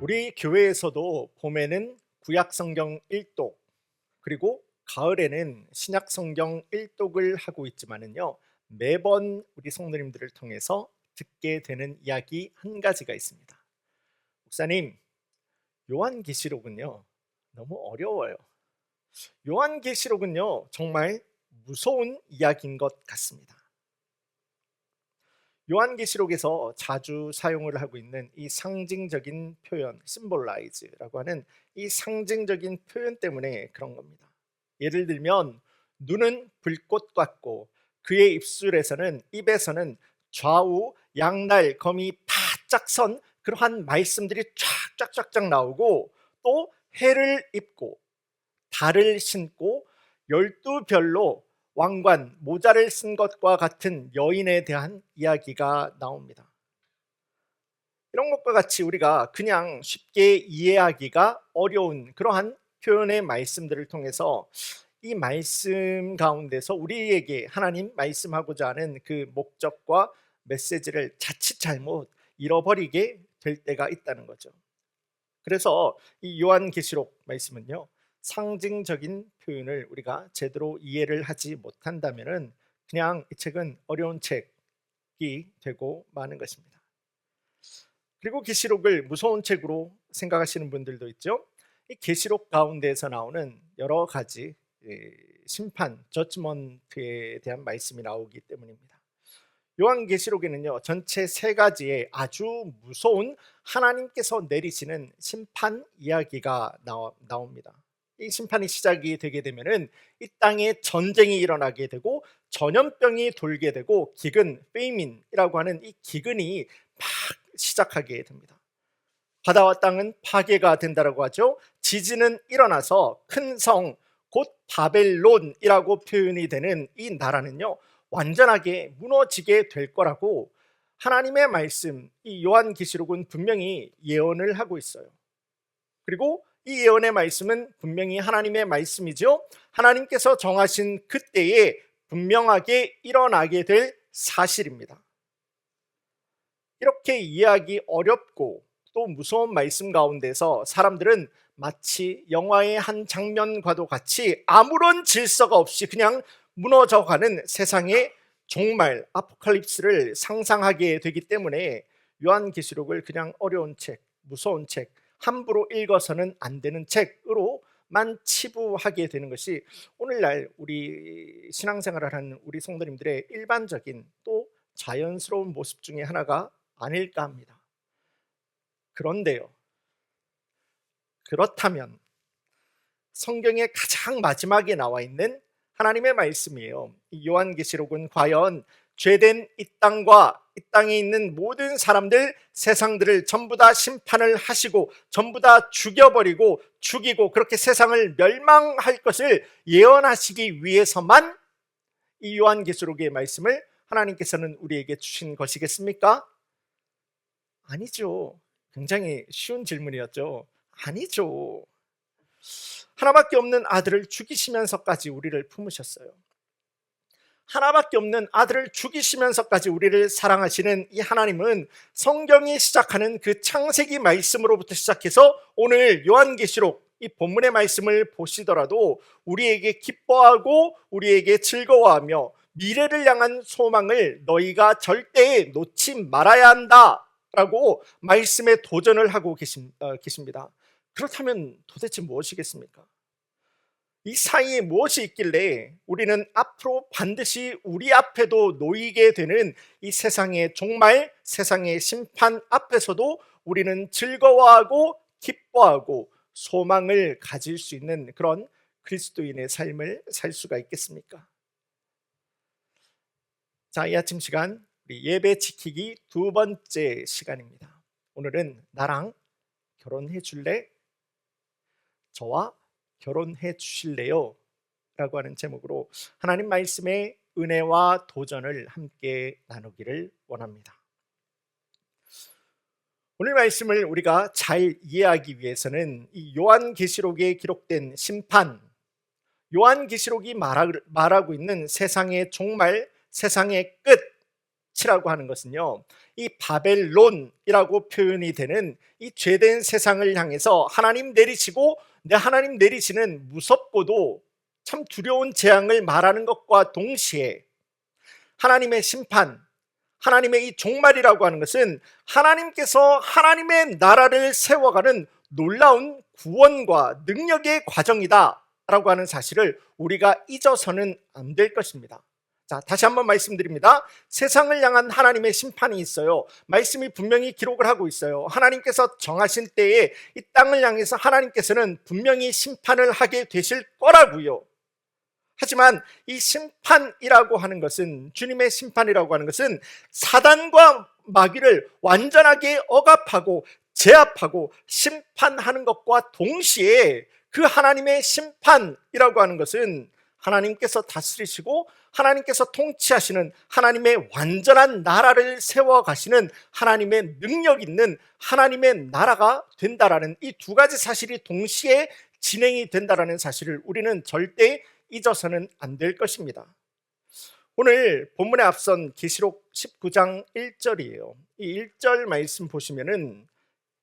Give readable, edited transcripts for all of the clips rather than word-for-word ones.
우리 교회에서도 봄에는 구약성경 1독, 그리고 가을에는 신약성경 1독을 하고 있지만은요, 매번 우리 성도님들을 통해서 듣게 되는 이야기 한 가지가 있습니다. 목사님, 요한계시록은요 너무 어려워요. 요한계시록은요 정말 무서운 이야기인 것 같습니다. 요한계시록에서 자주 사용을 하고 있는 이 상징적인 표현, 심볼라이즈라고 하는 이 상징적인 표현 때문에 그런 겁니다. 예를 들면 눈은 불꽃 같고 그의 입에서는 좌우 양날 검이 바짝 선 그러한 말씀들이 쫙쫙쫙쫙 나오고, 또 해를 입고 달을 신고 12별로 왕관, 모자를 쓴 것과 같은 여인에 대한 이야기가 나옵니다. 이런 것과 같이 우리가 그냥 쉽게 이해하기가 어려운 그러한 표현의 말씀들을 통해서 이 말씀 가운데서 우리에게 하나님 말씀하고자 하는 그 목적과 메시지를 자칫 잘못 잃어버리게 될 때가 있다는 거죠. 그래서 이 요한계시록 말씀은요, 상징적인 표현을 우리가 제대로 이해를 하지 못한다면은 그냥 이 책은 어려운 책이 되고 마는 것입니다. 그리고 계시록을 무서운 책으로 생각하시는 분들도 있죠. 이 계시록 가운데에서 나오는 여러 가지 심판, 저지먼트에 대한 말씀이 나오기 때문입니다. 요한계시록에는요 전체 3가지의 아주 무서운 하나님께서 내리시는 심판 이야기가 나옵니다. 이 심판이 시작이 되게 되면은 이 땅에 전쟁이 일어나게 되고 전염병이 돌게 되고 기근, 페이민이라고 하는 이 기근이 막 시작하게 됩니다. 바다와 땅은 파괴가 된다라고 하죠. 지진은 일어나서 큰 성, 곧 바벨론이라고 표현이 되는 이 나라는요 완전하게 무너지게 될 거라고 하나님의 말씀, 이 요한계시록은 분명히 예언을 하고 있어요. 그리고 이 예언의 말씀은 분명히 하나님의 말씀이죠. 하나님께서 정하신 그때에 분명하게 일어나게 될 사실입니다. 이렇게 이해하기 어렵고 또 무서운 말씀 가운데서 사람들은 마치 영화의 한 장면과도 같이 아무런 질서가 없이 그냥 무너져가는 세상의 종말, 아포칼립스를 상상하게 되기 때문에 요한계시록을 그냥 어려운 책, 무서운 책, 함부로 읽어서는 안 되는 책으로만 치부하게 되는 것이 오늘날 우리 신앙생활을 하는 우리 성도님들의 일반적인 또 자연스러운 모습 중에 하나가 아닐까 합니다. 그런데요, 그렇다면 성경의 가장 마지막에 나와 있는 하나님의 말씀이에요. 이 요한계시록은 과연 죄된 이 땅과 이 땅에 있는 모든 사람들, 세상들을 전부 다 심판을 하시고 전부 다 죽여버리고 죽이고 그렇게 세상을 멸망할 것을 예언하시기 위해서만 이 요한계시록의 말씀을 하나님께서는 우리에게 주신 것이겠습니까? 아니죠. 굉장히 쉬운 질문이었죠. 아니죠. 하나밖에 없는 아들을 죽이시면서까지 우리를 품으셨어요. 하나밖에 없는 아들을 죽이시면서까지 우리를 사랑하시는 이 하나님은 성경이 시작하는 그 창세기 말씀으로부터 시작해서 오늘 요한계시록 이 본문의 말씀을 보시더라도 우리에게 기뻐하고 우리에게 즐거워하며 미래를 향한 소망을 너희가 절대 놓지 말아야 한다 라고 말씀에 도전을 하고 계십니다. 그렇다면 도대체 무엇이겠습니까? 이 사이에 무엇이 있길래 우리는 앞으로 반드시 우리 앞에도 놓이게 되는 이 세상의 종말, 세상의 심판 앞에서도 우리는 즐거워하고 기뻐하고 소망을 가질 수 있는 그런 그리스도인의 삶을 살 수가 있겠습니까? 자, 이 아침 시간 우리 예배 지키기 2번째 시간입니다. 오늘은 나랑 결혼해 줄래? 저와 결혼해 주실래요? 라고 하는 제목으로 하나님 말씀의 은혜와 도전을 함께 나누기를 원합니다. 오늘 말씀을 우리가 잘 이해하기 위해서는 이 요한계시록에 기록된 심판, 요한계시록이 말하고 있는 세상의 종말, 세상의 끝이라고 하는 것은요, 이 바벨론이라고 표현이 되는 이 죄된 세상을 향해서 하나님 내리시고 내 하나님 내리시는 무섭고도 참 두려운 재앙을 말하는 것과 동시에 하나님의 심판, 하나님의 이 종말이라고 하는 것은 하나님께서 하나님의 나라를 세워가는 놀라운 구원과 능력의 과정이다 라고 하는 사실을 우리가 잊어서는 안 될 것입니다. 자, 다시 한번 말씀드립니다. 세상을 향한 하나님의 심판이 있어요. 말씀이 분명히 기록을 하고 있어요. 하나님께서 정하신 때에 이 땅을 향해서 하나님께서는 분명히 심판을 하게 되실 거라고요. 하지만 이 심판이라고 하는 것은, 주님의 심판이라고 하는 것은 사단과 마귀를 완전하게 억압하고 제압하고 심판하는 것과 동시에 그 하나님의 심판이라고 하는 것은 하나님께서 다스리시고 하나님께서 통치하시는 하나님의 완전한 나라를 세워가시는 하나님의 능력 있는 하나님의 나라가 된다라는 이 두 가지 사실이 동시에 진행이 된다라는 사실을 우리는 절대 잊어서는 안 될 것입니다. 오늘 본문에 앞선 계시록 19장 1절이에요. 이 1절 말씀 보시면은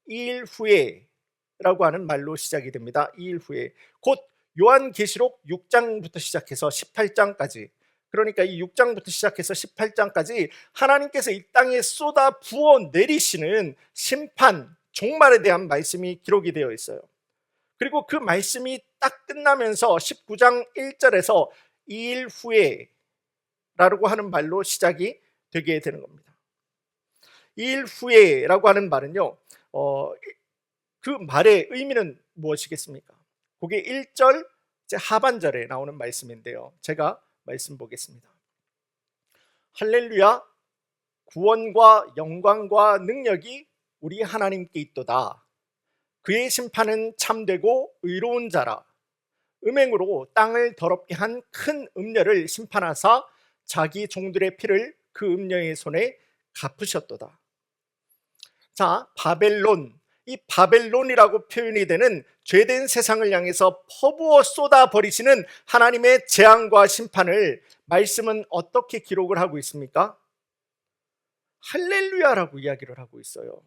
2일 후에라고 하는 말로 시작이 됩니다. 2일 후에, 곧 요한계시록 6장부터 시작해서 18장까지, 그러니까 이 6장부터 시작해서 18장까지 하나님께서 이 땅에 쏟아 부어 내리시는 심판, 종말에 대한 말씀이 기록이 되어 있어요. 그리고 그 말씀이 딱 끝나면서 19장 1절에서 2일 후에 라고 하는 말로 시작이 되게 되는 겁니다. 2일 후에 라고 하는 말은요, 그 말의 의미는 무엇이겠습니까? 그게 1절 하반절에 나오는 말씀인데요, 제가 말씀 보겠습니다. 할렐루야, 구원과 영광과 능력이 우리 하나님께 있도다. 그의 심판은 참되고 의로운 자라. 음행으로 땅을 더럽게 한 큰 음녀를 심판하사 자기 종들의 피를 그 음녀의 손에 갚으셨도다. 자, 바벨론, 이 바벨론이라고 표현이 되는 죄된 세상을 향해서 퍼부어 쏟아버리시는 하나님의 재앙과 심판을 말씀은 어떻게 기록을 하고 있습니까? 할렐루야라고 이야기를 하고 있어요.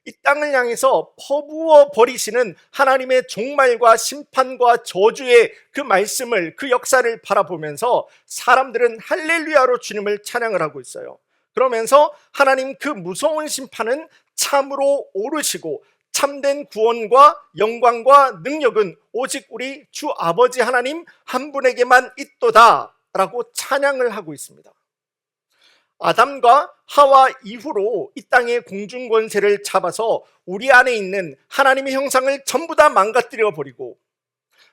이 땅을 향해서 퍼부어 버리시는 하나님의 종말과 심판과 저주의 그 말씀을, 그 역사를 바라보면서 사람들은 할렐루야로 주님을 찬양을 하고 있어요. 그러면서 하나님 그 무서운 심판은 참으로 옳으시고 참된 구원과 영광과 능력은 오직 우리 주 아버지 하나님 한 분에게만 있도다 라고 찬양을 하고 있습니다. 아담과 하와 이후로 이 땅의 공중 권세를 잡아서 우리 안에 있는 하나님의 형상을 전부 다 망가뜨려 버리고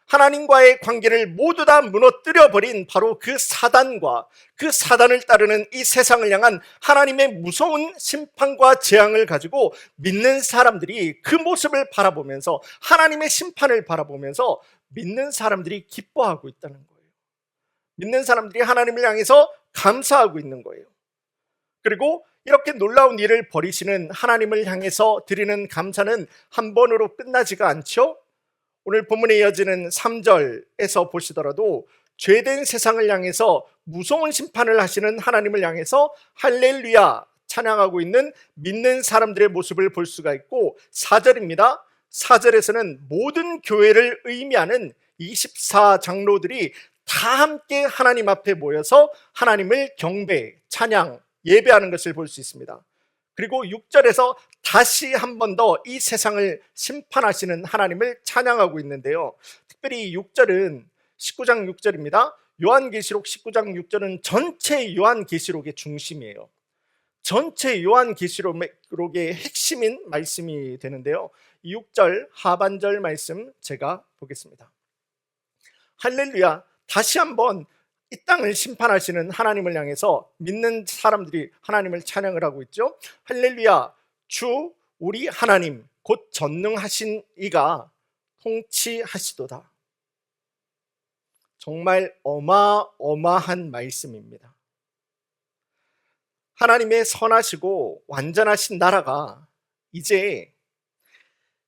하나님과의 관계를 모두 다 무너뜨려 버린 바로 그 사단과 그 사단을 따르는 이 세상을 향한 하나님의 무서운 심판과 재앙을 가지고 믿는 사람들이 그 모습을 바라보면서, 하나님의 심판을 바라보면서 믿는 사람들이 기뻐하고 있다는 거예요. 믿는 사람들이 하나님을 향해서 감사하고 있는 거예요. 그리고 이렇게 놀라운 일을 벌이시는 하나님을 향해서 드리는 감사는 한 번으로 끝나지가 않죠. 오늘 본문에 이어지는 3절에서 보시더라도 죄된 세상을 향해서 무서운 심판을 하시는 하나님을 향해서 할렐루야 찬양하고 있는 믿는 사람들의 모습을 볼 수가 있고, 4절입니다. 4절에서는 모든 교회를 의미하는 24장로들이 다 함께 하나님 앞에 모여서 하나님을 경배, 찬양, 예배하는 것을 볼 수 있습니다. 그리고 6절에서 다시 한 번 더 이 세상을 심판하시는 하나님을 찬양하고 있는데요, 특별히 6절은 19장 6절입니다. 요한계시록 19장 6절은 전체 요한계시록의 중심이에요. 전체 요한계시록의 핵심인 말씀이 되는데요, 6절 하반절 말씀 제가 보겠습니다. 할렐루야, 다시 한번 이 땅을 심판하시는 하나님을 향해서 믿는 사람들이 하나님을 찬양을 하고 있죠. 할렐루야, 주 우리 하나님 곧 전능하신 이가 통치하시도다. 정말 어마어마한 말씀입니다. 하나님의 선하시고 완전하신 나라가 이제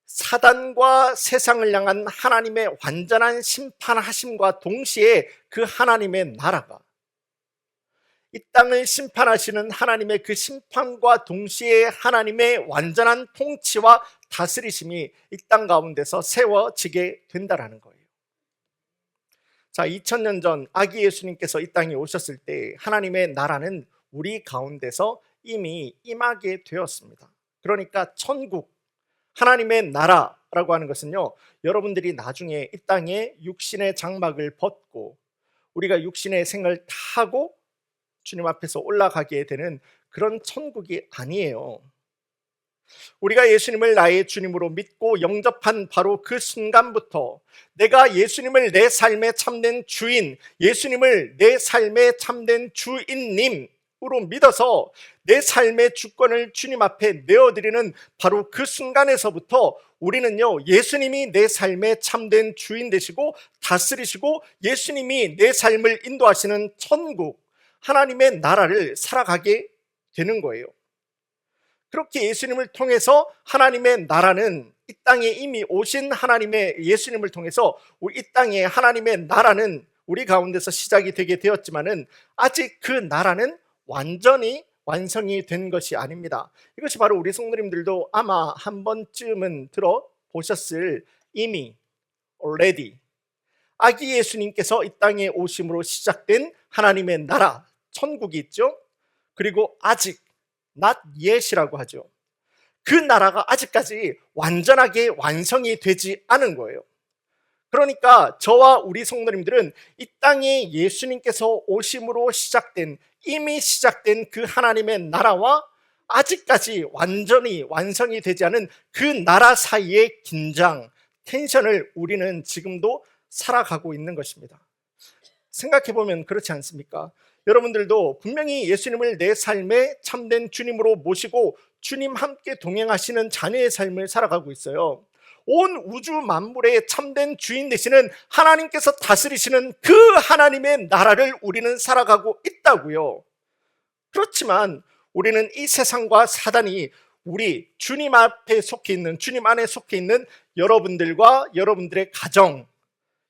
사단과 세상을 향한 하나님의 완전한 심판하심과 동시에 그 하나님의 나라가 이 땅을 심판하시는 하나님의 그 심판과 동시에 하나님의 완전한 통치와 다스리심이 이 땅 가운데서 세워지게 된다라는 거예요. 자, 2000년 전 아기 예수님께서 이 땅에 오셨을 때 하나님의 나라는 우리 가운데서 이미 임하게 되었습니다. 그러니까 천국, 하나님의 나라라고 하는 것은요, 여러분들이 나중에 이 땅에 육신의 장막을 벗고 우리가 육신의 생을 다 하고 주님 앞에서 올라가게 되는 그런 천국이 아니에요. 우리가 예수님을 나의 주님으로 믿고 영접한 바로 그 순간부터 내가 예수님을 내 삶의 참된 주인, 예수님을 내 삶의 참된 주인님으로 믿어서 내 삶의 주권을 주님 앞에 내어드리는 바로 그 순간에서부터 우리는요, 예수님이 내 삶의 참된 주인 되시고 다스리시고 예수님이 내 삶을 인도하시는 천국, 하나님의 나라를 살아가게 되는 거예요. 그렇게 예수님을 통해서 하나님의 나라는 이 땅에 이미 오신 하나님의 예수님을 통해서 이 땅에 하나님의 나라는 우리 가운데서 시작이 되게 되었지만은 아직 그 나라는 완전히 완성이 된 것이 아닙니다. 이것이 바로 우리 성도님들도 아마 한 번쯤은 들어보셨을 이미 already 아기 예수님께서 이 땅에 오심으로 시작된 하나님의 나라 천국이 있죠. 그리고 아직 not yet이라고 하죠. 그 나라가 아직까지 완전하게 완성이 되지 않은 거예요. 그러니까 저와 우리 성도님들은 이 땅에 예수님께서 오심으로 시작된, 이미 시작된 그 하나님의 나라와 아직까지 완전히 완성이 되지 않은 그 나라 사이의 긴장, 텐션을 우리는 지금도 살아가고 있는 것입니다. 생각해보면 그렇지 않습니까? 여러분들도 분명히 예수님을 내 삶의 참된 주님으로 모시고 주님 함께 동행하시는 자녀의 삶을 살아가고 있어요. 온 우주 만물의 참된 주인 되시는 하나님께서 다스리시는 그 하나님의 나라를 우리는 살아가고 있다고요. 그렇지만 우리는 이 세상과 사단이 우리 주님 앞에 속해 있는, 주님 안에 속해 있는 여러분들과 여러분들의 가정,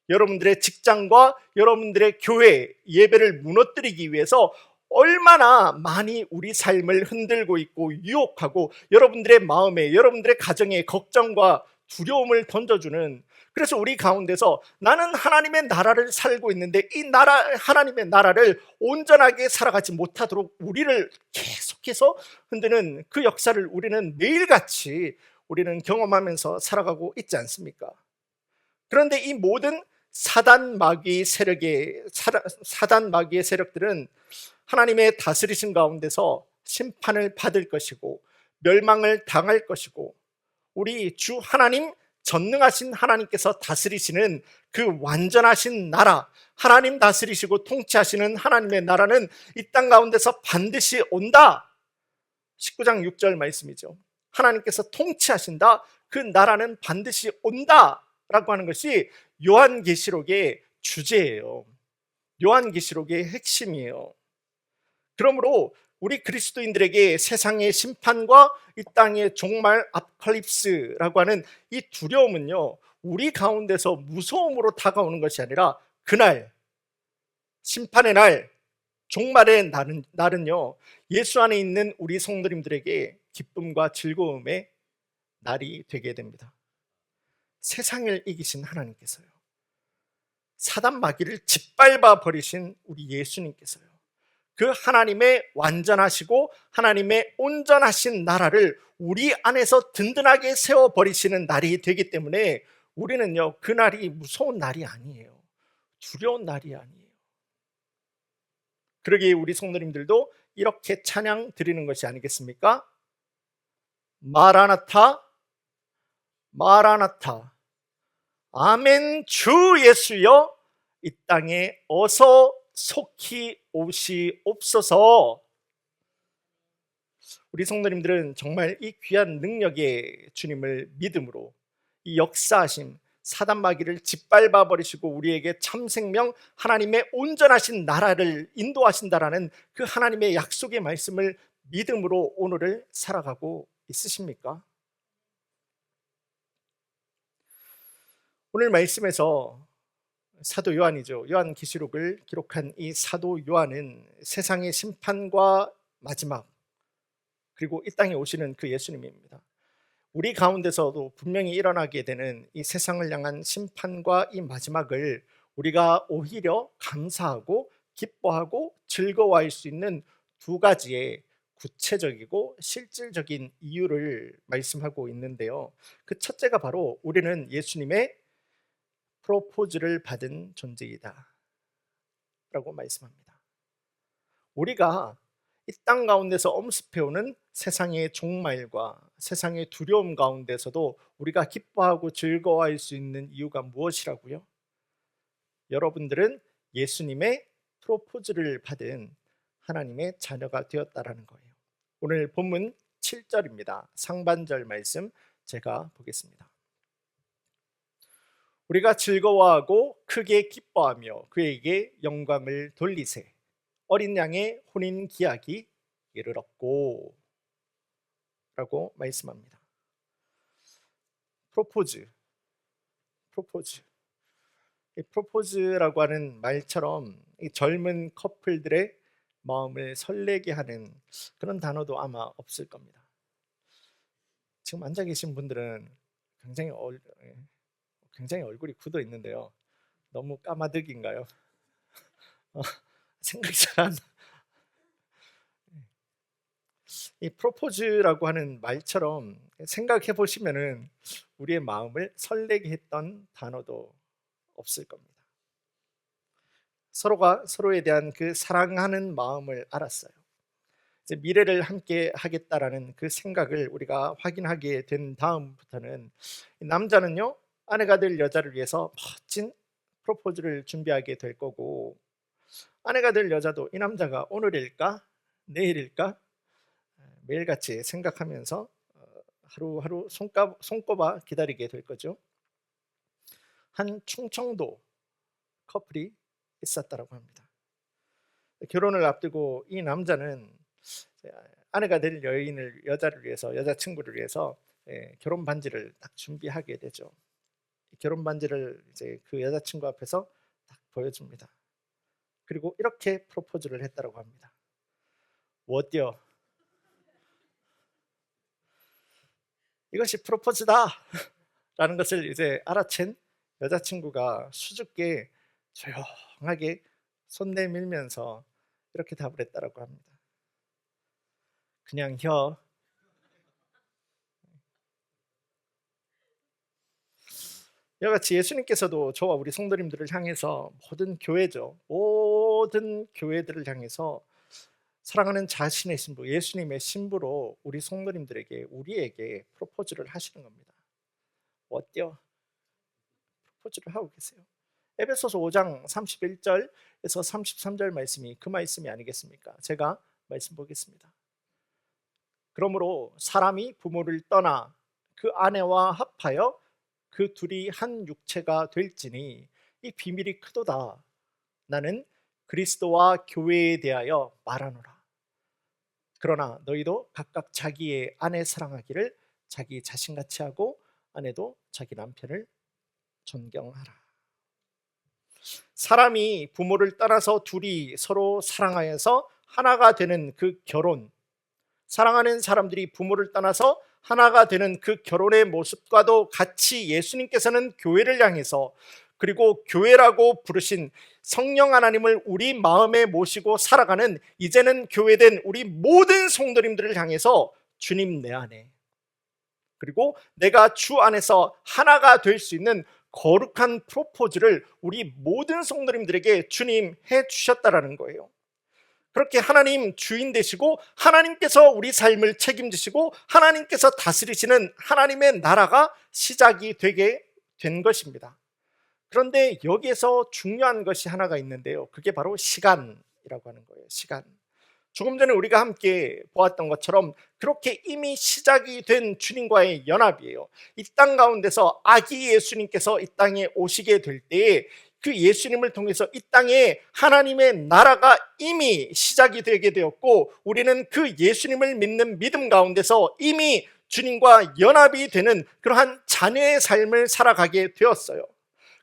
여러분들의 직장과 여러분들의 교회 예배를 무너뜨리기 위해서 얼마나 많이 우리 삶을 흔들고 있고 유혹하고 여러분들의 마음에, 여러분들의 가정에 걱정과 두려움을 던져주는, 그래서 우리 가운데서 나는 하나님의 나라를 살고 있는데 이 나라, 하나님의 나라를 온전하게 살아가지 못하도록 우리를 계속해서 흔드는 그 역사를 우리는 매일같이 우리는 경험하면서 살아가고 있지 않습니까? 그런데 이 모든 사단 마귀의 세력들은 하나님의 다스리신 가운데서 심판을 받을 것이고 멸망을 당할 것이고, 우리 주 하나님, 전능하신 하나님께서 다스리시는 그 완전하신 나라, 하나님 다스리시고 통치하시는 하나님의 나라는 이 땅 가운데서 반드시 온다. 19장 6절 말씀이죠. 하나님께서 통치하신다. 그 나라는 반드시 온다 라고 하는 것이 요한계시록의 주제예요. 요한계시록의 핵심이에요. 그러므로 우리 그리스도인들에게 세상의 심판과 이 땅의 종말 아포칼립스라고 하는 이 두려움은요, 우리 가운데서 무서움으로 다가오는 것이 아니라 그날, 심판의 날, 종말의 날은요, 예수 안에 있는 우리 성도님들에게 기쁨과 즐거움의 날이 되게 됩니다. 세상을 이기신 하나님께서요, 사단 마귀를 짓밟아 버리신 우리 예수님께서요, 그 하나님의 완전하시고 하나님의 온전하신 나라를 우리 안에서 든든하게 세워버리시는 날이 되기 때문에 우리는요, 그 날이 무서운 날이 아니에요. 두려운 날이 아니에요. 그러기에 우리 성도님들도 이렇게 찬양 드리는 것이 아니겠습니까? 마라나타, 마라나타, 아멘. 주 예수여 이 땅에 어서 속히 오시옵소서. 우리 성도님들은 정말 이 귀한 능력의 주님을 믿음으로 이 역사하심, 사단 마귀를 짓밟아 버리시고 우리에게 참 생명, 하나님의 온전하신 나라를 인도하신다라는 그 하나님의 약속의 말씀을 믿음으로 오늘을 살아가고 있으십니까? 오늘 말씀에서 사도 요한이죠. 요한계시록을 기록한 이 사도 요한은 세상의 심판과 마지막, 그리고 이 땅에 오시는 그 예수님입니다. 우리 가운데서도 분명히 일어나게 되는 이 세상을 향한 심판과 이 마지막을 우리가 오히려 감사하고 기뻐하고 즐거워할 수 있는 두 가지의 구체적이고 실질적인 이유를 말씀하고 있는데요. 그 첫째가 바로 우리는 예수님의 프로포즈를 받은 존재이다 라고 말씀합니다. 우리가 이 땅 가운데서 엄습해오는 세상의 종말과 세상의 두려움 가운데서도 우리가 기뻐하고 즐거워할 수 있는 이유가 무엇이라고요? 여러분들은 예수님의 프로포즈를 받은 하나님의 자녀가 되었다라는 거예요. 오늘 본문 7절입니다. 상반절 말씀 제가 보겠습니다. 우리가 즐거워하고 크게 기뻐하며 그에게 영광을 돌리세. 어린 양의 혼인 기약이 이르렀고 라고 말씀합니다. 프로포즈. 이 프로포즈라고 하는 말처럼 이 젊은 커플들의 마음을 설레게 하는 그런 단어도 아마 없을 겁니다. 지금 앉아 계신 분들은 굉장히 얼굴이 굳어 있는데요. 너무 까마득인가요? 생각이 잘 안 나. 이 프로포즈라고 하는 말처럼 생각해 보시면은 우리의 마음을 설레게 했던 단어도 없을 겁니다. 서로가 서로에 대한 그 사랑하는 마음을 알았어요. 이제 미래를 함께 하겠다라는 그 생각을 우리가 확인하게 된 다음부터는 남자는요, 아내가 될 여자를 위해서 멋진 프로포즈를 준비하게 될 거고, 아내가 될 여자도 이 남자가 오늘일까 내일일까 매일같이 생각하면서 하루하루 손꼽아 기다리게 될 거죠. 한 충청도 커플이 있었다라고 합니다. 결혼을 앞두고 이 남자는 아내가 될 여자를 위해서, 여자친구를 위해서 결혼 반지를 딱 준비하게 되죠. 결혼 반지를 이제 그 여자친구 앞에서 딱 보여줍니다. 그리고 이렇게 프로포즈를 했다라고 합니다. 어때요? 이것이 프로포즈다 라는 것을 이제 알아챈 여자친구가 수줍게 조용하게 손 내밀면서 이렇게 답을 했다라고 합니다. 그냥 혀. 이와 같이 예수님께서도 저와 우리 성도님들을 향해서 모든 교회들을 향해서 사랑하는 자신의 신부, 예수님의 신부로 우리 성도님들에게, 우리에게 프로포즈를 하시는 겁니다. 어때요? 프로포즈를 하고 계세요. 에베소서 5장 31절에서 33절 말씀이 그 말씀이 아니겠습니까? 제가 말씀 보겠습니다. 그러므로 사람이 부모를 떠나 그 아내와 합하여 그 둘이 한 육체가 될지니 이 비밀이 크도다. 나는 그리스도와 교회에 대하여 말하노라. 그러나 너희도 각각 자기의 아내 사랑하기를 자기 자신같이 하고 아내도 자기 남편을 존경하라. 사람이 부모를 떠나서 둘이 서로 사랑하여서 하나가 되는 그 결혼, 사랑하는 사람들이 부모를 떠나서 하나가 되는 그 결혼의 모습과도 같이 예수님께서는 교회를 향해서, 그리고 교회라고 부르신 성령 하나님을 우리 마음에 모시고 살아가는 이제는 교회된 우리 모든 성도님들을 향해서 주님 내 안에, 그리고 내가 주 안에서 하나가 될 수 있는 거룩한 프로포즈를 우리 모든 성도님들에게 주님 해 주셨다라는 거예요. 그렇게 하나님 주인 되시고 하나님께서 우리 삶을 책임지시고 하나님께서 다스리시는 하나님의 나라가 시작이 되게 된 것입니다. 그런데 여기에서 중요한 것이 하나가 있는데요. 그게 바로 시간이라고 하는 거예요. 시간. 조금 전에 우리가 함께 보았던 것처럼 그렇게 이미 시작이 된 주님과의 연합이에요. 이 땅 가운데서 아기 예수님께서 이 땅에 오시게 될 때에 그 예수님을 통해서 이 땅에 하나님의 나라가 이미 시작이 되게 되었고, 우리는 그 예수님을 믿는 믿음 가운데서 이미 주님과 연합이 되는 그러한 자녀의 삶을 살아가게 되었어요.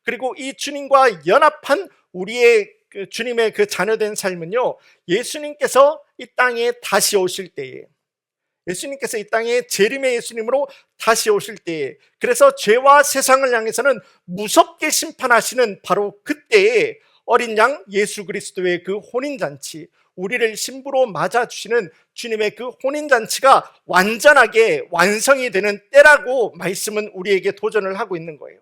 그리고 이 주님과 연합한 우리의 주님의 그 자녀된 삶은요, 예수님께서 이 땅에 다시 오실 때에, 예수님께서 이 땅에 재림의 예수님으로 다시 오실 때에, 그래서 죄와 세상을 향해서는 무섭게 심판하시는 바로 그때에 어린 양 예수 그리스도의 그 혼인잔치, 우리를 신부로 맞아주시는 주님의 그 혼인잔치가 완전하게 완성이 되는 때라고 말씀은 우리에게 도전을 하고 있는 거예요.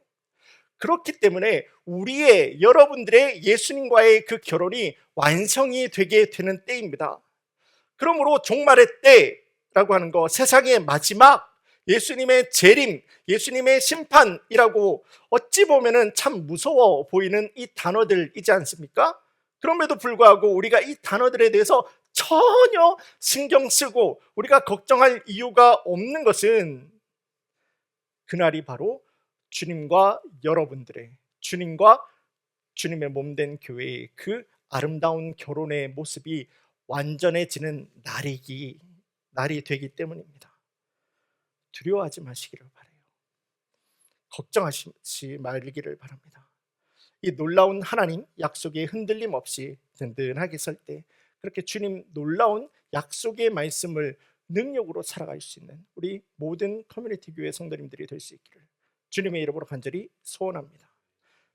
그렇기 때문에 우리의, 여러분들의 예수님과의 그 결혼이 완성이 되게 되는 때입니다. 그러므로 종말의 때라고 하는 거, 세상의 마지막, 예수님의 재림, 예수님의 심판이라고 어찌 보면은 참 무서워 보이는 이 단어들이지 않습니까? 그럼에도 불구하고 우리가 이 단어들에 대해서 전혀 신경 쓰고 우리가 걱정할 이유가 없는 것은 그날이 바로 주님과 여러분들의, 주님과 주님의 몸된 교회의 그 아름다운 결혼의 모습이 완전해지는 날이 되기 때문입니다. 두려워하지 마시기를 바라요. 걱정하지 말기를 바랍니다. 이 놀라운 하나님 약속에 흔들림 없이 든든하게 설 때, 그렇게 주님 놀라운 약속의 말씀을 능력으로 살아갈 수 있는 우리 모든 커뮤니티 교회 성도님들이 될 수 있기를 주님의 이름으로 간절히 소원합니다.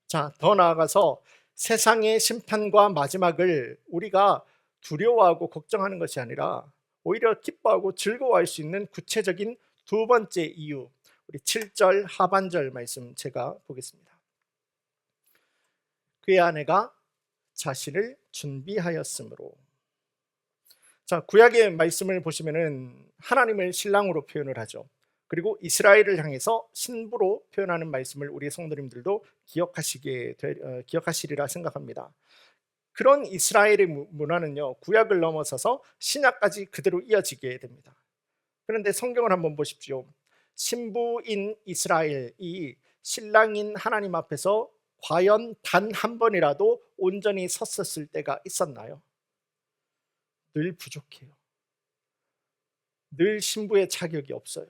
자, 더 나아가서 세상의 심판과 마지막을 우리가 두려워하고 걱정하는 것이 아니라 오히려 기뻐하고 즐거워할 수 있는 구체적인 두 번째 이유, 우리 7절 하반절 말씀 제가 보겠습니다. 그의 아내가 자신을 준비하였으므로. 자, 구약의 말씀을 보시면은 하나님을 신랑으로 표현을 하죠. 그리고 이스라엘을 향해서 신부로 표현하는 말씀을 우리 성도님들도 기억하시리라 생각합니다. 그런 이스라엘의 문화는요, 구약을 넘어서서 신약까지 그대로 이어지게 됩니다. 그런데 성경을 한번 보십시오. 신부인 이스라엘이 신랑인 하나님 앞에서 과연 단 한 번이라도 온전히 섰었을 때가 있었나요? 늘 부족해요. 늘 신부의 자격이 없어요.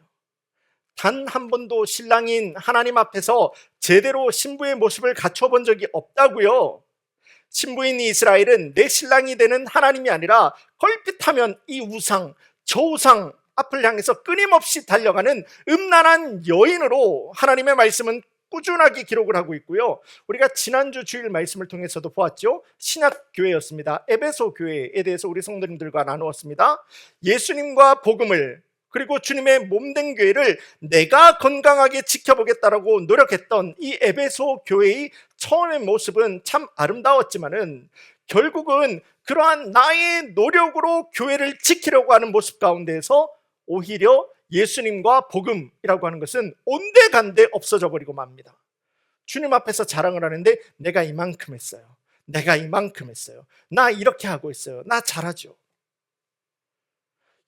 단 한 번도 신랑인 하나님 앞에서 제대로 신부의 모습을 갖춰본 적이 없다고요. 신부인 이스라엘은 내 신랑이 되는 하나님이 아니라 걸핏하면 이 우상, 저 우상 앞을 향해서 끊임없이 달려가는 음란한 여인으로 하나님의 말씀은 꾸준하게 기록을 하고 있고요. 우리가 지난주 주일 말씀을 통해서도 보았죠. 신약 교회였습니다. 에베소 교회에 대해서 우리 성도님들과 나누었습니다. 예수님과 복음을, 그리고 주님의 몸된 교회를 내가 건강하게 지켜보겠다라고 노력했던 이 에베소 교회의 처음의 모습은 참 아름다웠지만은 결국은 그러한 나의 노력으로 교회를 지키려고 하는 모습 가운데에서 오히려 예수님과 복음이라고 하는 것은 온데간데 없어져 버리고 맙니다. 주님 앞에서 자랑을 하는데 내가 이만큼 했어요. 내가 이만큼 했어요. 나 이렇게 하고 있어요. 나 잘하죠.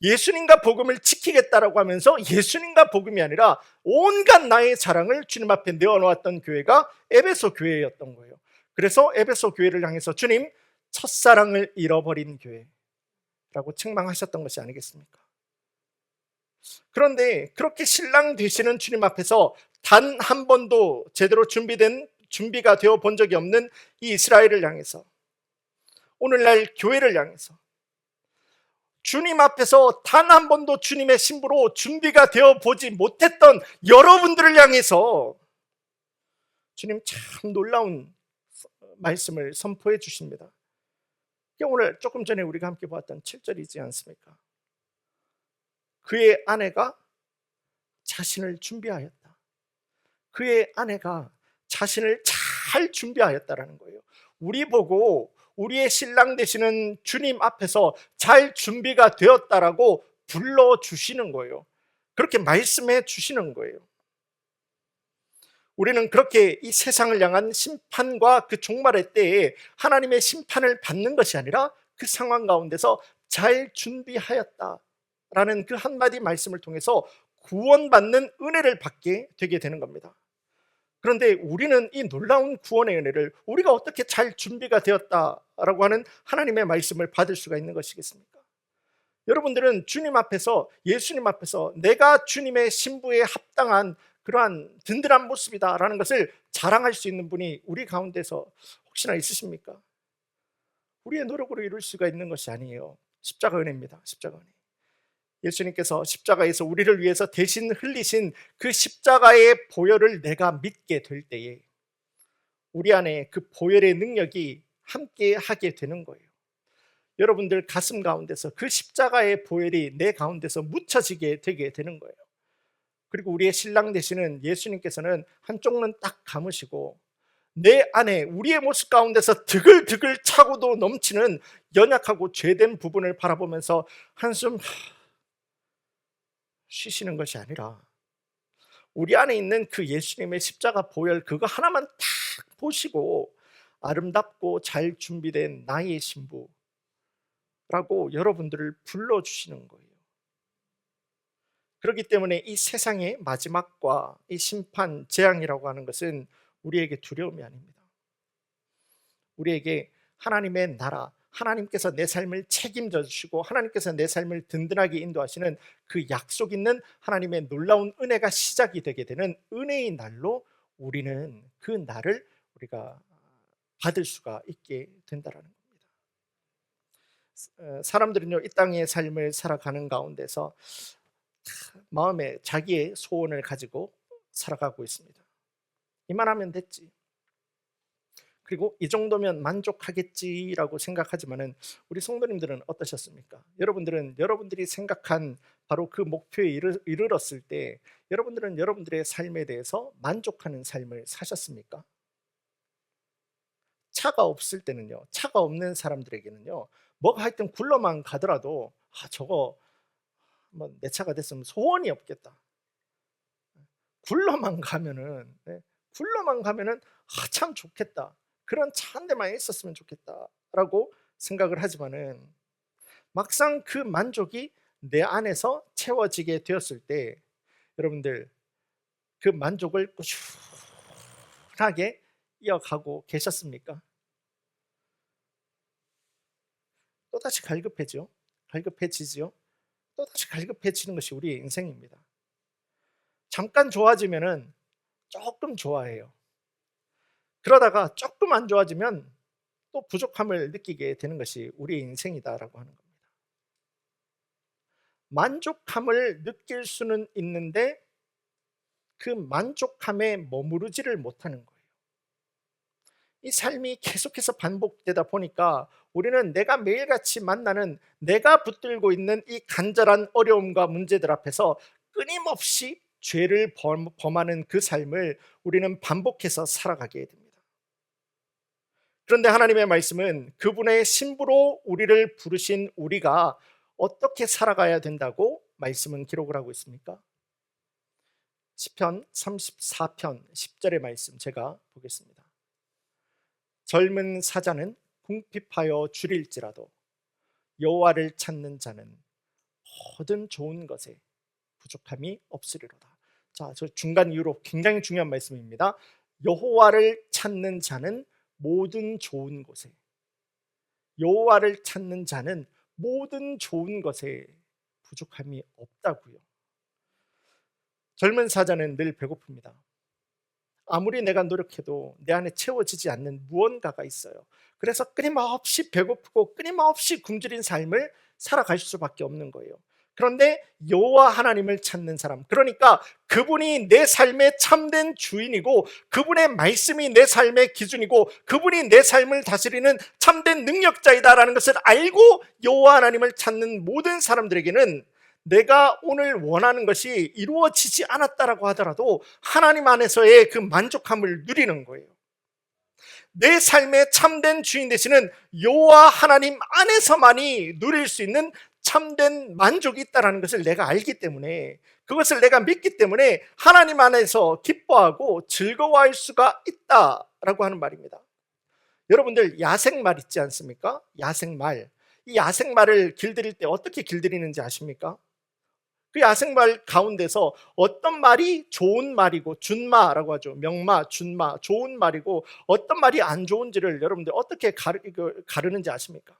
예수님과 복음을 지키겠다라고 하면서 예수님과 복음이 아니라 온갖 나의 자랑을 주님 앞에 내어놓았던 교회가 에베소 교회였던 거예요. 그래서 에베소 교회를 향해서 주님, 첫사랑을 잃어버린 교회라고 책망하셨던 것이 아니겠습니까? 그런데 그렇게 신랑 되시는 주님 앞에서 단 한 번도 제대로 준비가 되어 본 적이 없는 이 이스라엘을 향해서, 오늘날 교회를 향해서, 주님 앞에서 단 한 번도 주님의 신부로 준비가 되어 보지 못했던 여러분들을 향해서 주님 참 놀라운 말씀을 선포해 주십니다. 오늘 조금 전에 우리가 함께 보았던 7절이지 않습니까? 그의 아내가 자신을 준비하였다. 그의 아내가 자신을 잘 준비하였다라는 거예요. 우리 보고 우리의 신랑 되시는 주님 앞에서 잘 준비가 되었다라고 불러주시는 거예요. 그렇게 말씀해 주시는 거예요. 우리는 그렇게 이 세상을 향한 심판과 그 종말의 때에 하나님의 심판을 받는 것이 아니라 그 상황 가운데서 잘 준비하였다라는 그 한마디 말씀을 통해서 구원받는 은혜를 받게 되게 되는 겁니다. 그런데 우리는 이 놀라운 구원의 은혜를 우리가 어떻게 잘 준비가 되었다라고 하는 하나님의 말씀을 받을 수가 있는 것이겠습니까? 여러분들은 주님 앞에서, 예수님 앞에서 내가 주님의 신부에 합당한 그러한 든든한 모습이다라는 것을 자랑할 수 있는 분이 우리 가운데서 혹시나 있으십니까? 우리의 노력으로 이룰 수가 있는 것이 아니에요. 십자가 은혜입니다. 십자가 은혜. 예수님께서 십자가에서 우리를 위해서 대신 흘리신 그 십자가의 보혈을 내가 믿게 될 때에 우리 안에 그 보혈의 능력이 함께 하게 되는 거예요. 여러분들 가슴 가운데서 그 십자가의 보혈이 내 가운데서 묻혀지게 되게 되는 거예요. 그리고 우리의 신랑 되시는 예수님께서는 한쪽 눈 딱 감으시고 내 안에 우리의 모습 가운데서 드글드글 차고도 넘치는 연약하고 죄된 부분을 바라보면서 한숨 쉬시는 것이 아니라 우리 안에 있는 그 예수님의 십자가 보혈 그거 하나만 딱 보시고 아름답고 잘 준비된 나의 신부라고 여러분들을 불러주시는 거예요. 그렇기 때문에 이 세상의 마지막과 이 심판, 재앙이라고 하는 것은 우리에게 두려움이 아닙니다. 우리에게 하나님의 나라, 하나님께서 내 삶을 책임져 주시고 하나님께서 내 삶을 든든하게 인도하시는 그 약속 있는 하나님의 놀라운 은혜가 시작이 되게 되는 은혜의 날로 우리는 그 날을 우리가 받을 수가 있게 된다라는 겁니다. 사람들은요, 이 땅의 삶을 살아가는 가운데서 마음에 자기의 소원을 가지고 살아가고 있습니다. 이만하면 됐지, 그리고 이 정도면 만족하겠지라고 생각하지만은 우리 성도님들은 어떠셨습니까? 여러분들은 여러분들이 생각한 바로 그 목표에 이르렀을 때 여러분들은 여러분들의 삶에 대해서 만족하는 삶을 사셨습니까? 차가 없을 때는요, 차가 없는 사람들에게는요, 뭐가 하여튼 굴러만 가더라도 저거 뭐 내 차가 됐으면 소원이 없겠다. 굴러만 가면은 굴러만 가면은 참 좋겠다. 그런 차 한 대만 있었으면 좋겠다라고 생각을 하지만은 막상 그 만족이 내 안에서 채워지게 되었을 때 여러분들 그 만족을 꾸준하게 이어가고 계셨습니까? 또다시 갈급해지죠. 또다시 갈급해지는 것이 우리의 인생입니다. 잠깐 좋아지면은 조금 좋아해요. 그러다가 조금 안 좋아지면 또 부족함을 느끼게 되는 것이 우리의 인생이다라고 하는 겁니다. 만족함을 느낄 수는 있는데 그 만족함에 머무르지를 못하는 거예요. 이 삶이 계속해서 반복되다 보니까 우리는 내가 매일같이 만나는 내가 붙들고 있는 이 간절한 어려움과 문제들 앞에서 끊임없이 죄를 범하는 그 삶을 우리는 반복해서 살아가게 됩니다. 그런데 하나님의 말씀은 그분의 신부로 우리를 부르신 우리가 어떻게 살아가야 된다고 말씀은 기록을 하고 있습니까? 시편 34편 10절의 말씀 제가 보겠습니다. 젊은 사자는 궁핍하여 줄일지라도 여호와를 찾는 자는 모든 좋은 것에 부족함이 없으리로다. 자, 저 중간 이유로 굉장히 중요한 말씀입니다. 여호와를 찾는 자는 모든 좋은 곳에, 여호와를 찾는 자는 모든 좋은 것에 부족함이 없다고요. 젊은 사자는 늘 배고픕니다. 아무리 내가 노력해도 내 안에 채워지지 않는 무언가가 있어요. 그래서 끊임없이 배고프고 끊임없이 굶주린 삶을 살아갈 수밖에 없는 거예요. 그런데 여호와 하나님을 찾는 사람, 그러니까 그분이 내 삶의 참된 주인이고 그분의 말씀이 내 삶의 기준이고 그분이 내 삶을 다스리는 참된 능력자이다라는 것을 알고 여호와 하나님을 찾는 모든 사람들에게는 내가 오늘 원하는 것이 이루어지지 않았다라고 하더라도 하나님 안에서의 그 만족함을 누리는 거예요. 내 삶의 참된 주인 되시는 여호와 하나님 안에서만이 누릴 수 있는 참된 만족이 있다는 것을 내가 알기 때문에, 그것을 내가 믿기 때문에 하나님 안에서 기뻐하고 즐거워할 수가 있다라고 하는 말입니다. 여러분들 야생말 있지 않습니까? 야생말. 이 야생말을 길들일 때 어떻게 길들이는지 아십니까? 그 야생말 가운데서 어떤 말이 좋은 말이고 준마라고 하죠. 명마, 준마, 좋은 말이고 어떤 말이 안 좋은지를 여러분들 어떻게 가르는지 아십니까?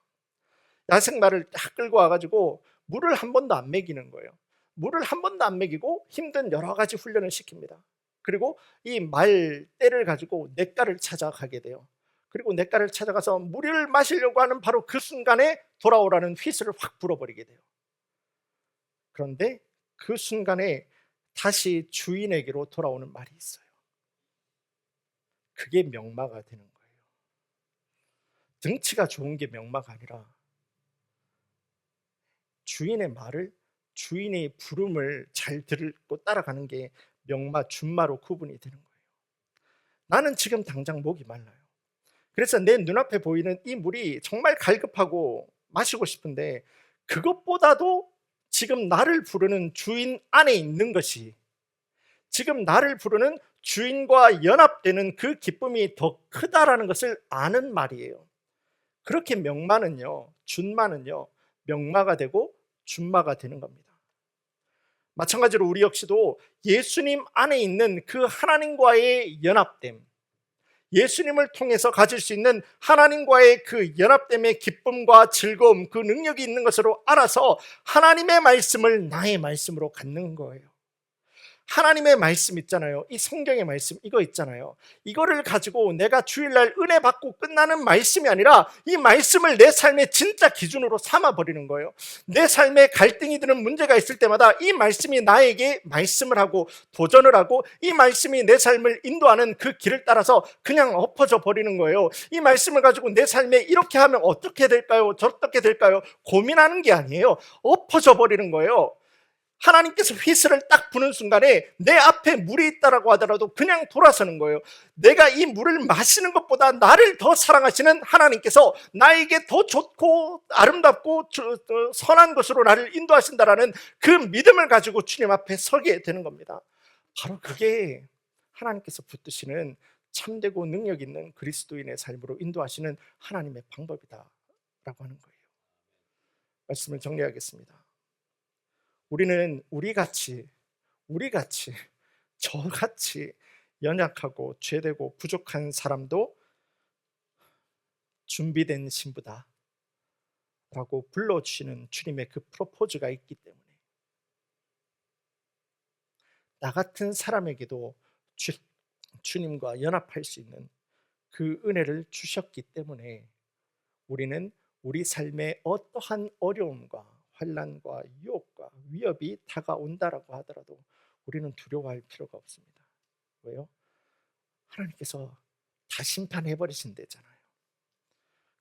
야생말을 딱 끌고 와가지고 물을 한 번도 안 먹이는 거예요. 물을 한 번도 안 먹이고 힘든 여러 가지 훈련을 시킵니다. 그리고 이 말대를 가지고 냇가를 찾아가게 돼요. 그리고 냇가를 찾아가서 물을 마시려고 하는 바로 그 순간에 돌아오라는 휘슬을 확 불어버리게 돼요. 그런데 그 순간에 다시 주인에게로 돌아오는 말이 있어요. 그게 명마가 되는 거예요. 등치가 좋은 게 명마가 아니라 주인의 말을, 주인의 부름을 잘 듣고 따라가는 게 명마, 준마로 구분이 되는 거예요. 나는 지금 당장 목이 말라요. 그래서 내 눈앞에 보이는 이 물이 정말 갈급하고 마시고 싶은데, 그것보다도 지금 나를 부르는 주인 안에 있는 것이, 지금 나를 부르는 주인과 연합되는 그 기쁨이 더 크다라는 것을 아는 말이에요. 그렇게 명마는요, 준마는요, 명마가 되고 준마가 되는 겁니다. 마찬가지로 우리 역시도 예수님 안에 있는 그 하나님과의 연합됨, 예수님을 통해서 가질 수 있는 하나님과의 그 연합됨의 기쁨과 즐거움, 그 능력이 있는 것으로 알아서 하나님의 말씀을 나의 말씀으로 갖는 거예요. 하나님의 말씀 있잖아요. 이 성경의 말씀 이거 있잖아요. 이거를 가지고 내가 주일날 은혜 받고 끝나는 말씀이 아니라 이 말씀을 내 삶의 진짜 기준으로 삼아버리는 거예요. 내 삶에 갈등이 드는 문제가 있을 때마다 이 말씀이 나에게 말씀을 하고 도전을 하고, 이 말씀이 내 삶을 인도하는 그 길을 따라서 그냥 엎어져 버리는 거예요. 이 말씀을 가지고 내 삶에 이렇게 하면 어떻게 될까요? 저렇게 될까요? 고민하는 게 아니에요. 엎어져 버리는 거예요. 하나님께서 휘슬을 딱 부는 순간에 내 앞에 물이 있다라고 하더라도 그냥 돌아서는 거예요. 내가 이 물을 마시는 것보다 나를 더 사랑하시는 하나님께서 나에게 더 좋고 아름답고 선한 것으로 나를 인도하신다라는 그 믿음을 가지고 주님 앞에 서게 되는 겁니다. 바로 그게 하나님께서 붙드시는 참되고 능력 있는 그리스도인의 삶으로 인도하시는 하나님의 방법이다라고 하는 거예요. 말씀을 정리하겠습니다. 우리는 우리같이 저같이 연약하고 죄되고 부족한 사람도 준비된 신부다 라고 불러주시는 주님의 그 프로포즈가 있기 때문에, 나 같은 사람에게도 주님과 연합할 수 있는 그 은혜를 주셨기 때문에, 우리는 우리 삶의 어떠한 어려움과 환난과 유혹과 위협이 다가온다라고 하더라도 우리는 두려워할 필요가 없습니다. 왜요? 하나님께서 다 심판해버리신대잖아요.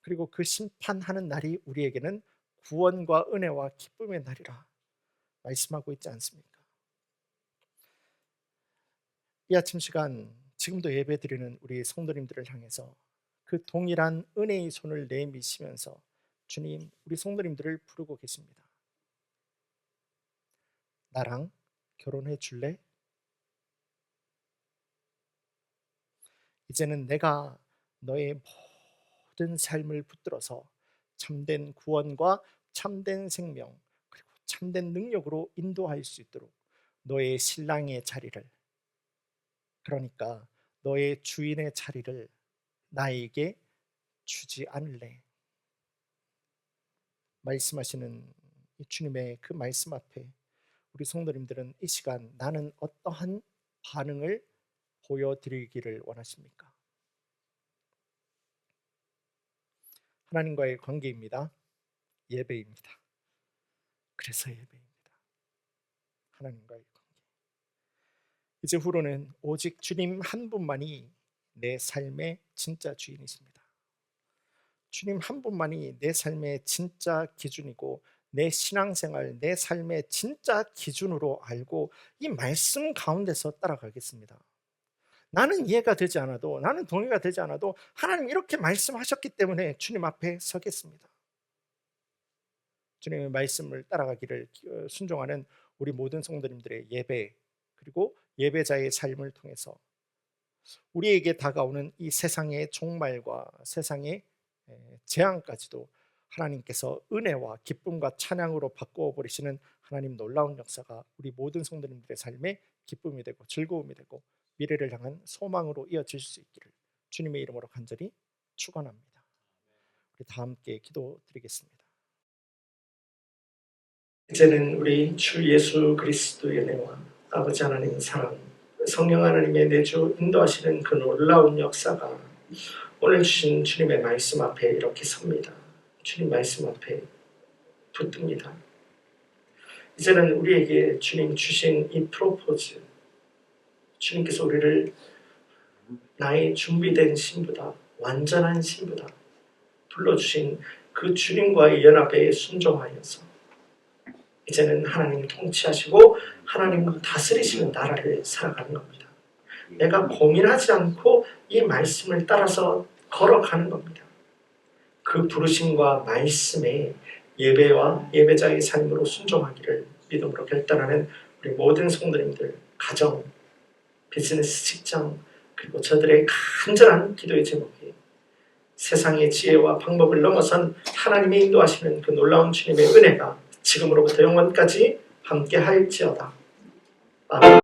그리고 그 심판하는 날이 우리에게는 구원과 은혜와 기쁨의 날이라 말씀하고 있지 않습니까? 이 아침 시간 지금도 예배 드리는 우리 성도님들을 향해서 그 동일한 은혜의 손을 내미시면서 주님, 우리 성도님들을 부르고 계십니다. 나랑 결혼해 줄래? 이제는 내가 너의 모든 삶을 붙들어서 참된 구원과 참된 생명, 그리고 참된 능력으로 인도할 수 있도록 너의 신랑의 자리를, 그러니까 너의 주인의 자리를 나에게 주지 않을래. 말씀하시는 이 주님의 그 말씀 앞에 우리 성도님들은 이 시간 나는 어떠한 반응을 보여드리기를 원하십니까? 하나님과의 관계입니다. 예배입니다. 그래서 예배입니다. 하나님과의 관계. 이제 후로는 오직 주님 한 분만이 내 삶의 진짜 주인이십니다. 주님 한 분만이 내 삶의 진짜 기준이고, 내 신앙생활, 내 삶의 진짜 기준으로 알고 이 말씀 가운데서 따라가겠습니다. 나는 이해가 되지 않아도, 나는 동의가 되지 않아도 하나님 이렇게 말씀하셨기 때문에 주님 앞에 서겠습니다. 주님의 말씀을 따라가기를 순종하는 우리 모든 성도님들의 예배, 그리고 예배자의 삶을 통해서 우리에게 다가오는 이 세상의 종말과 세상의 재앙까지도 하나님께서 은혜와 기쁨과 찬양으로 바꾸어 버리시는 하나님 놀라운 역사가 우리 모든 성도님들의 삶에 기쁨이 되고 즐거움이 되고 미래를 향한 소망으로 이어질 수 있기를 주님의 이름으로 간절히 축원합니다. 우리 다 함께 기도드리겠습니다. 이제는 우리 주 예수 그리스도의 은혜와 아버지 하나님의 사랑, 성령 하나님의 내주 인도하시는 그 놀라운 역사가 오늘 주신 주님의 말씀 앞에 이렇게 섭니다. 주님 말씀 앞에 붙듭니다. 이제는 우리에게 주님 주신 이 프로포즈, 주님께서 우리를 나의 준비된 신부다, 완전한 신부다 불러주신 그 주님과의 연합에 순종하여서 이제는 하나님 통치하시고 하나님 다스리시는 나라를 살아가는 겁니다. 내가 고민하지 않고 이 말씀을 따라서 걸어가는 겁니다. 그 부르심과 말씀에 예배와 예배자의 삶으로 순종하기를 믿음으로 결단하는 우리 모든 성도님들, 가정, 비즈니스, 직장, 그리고 저들의 간절한 기도의 제목이 세상의 지혜와 방법을 넘어선 하나님의 인도하시는 그 놀라운 주님의 은혜가 지금으로부터 영원까지 함께 할지어다. 아멘.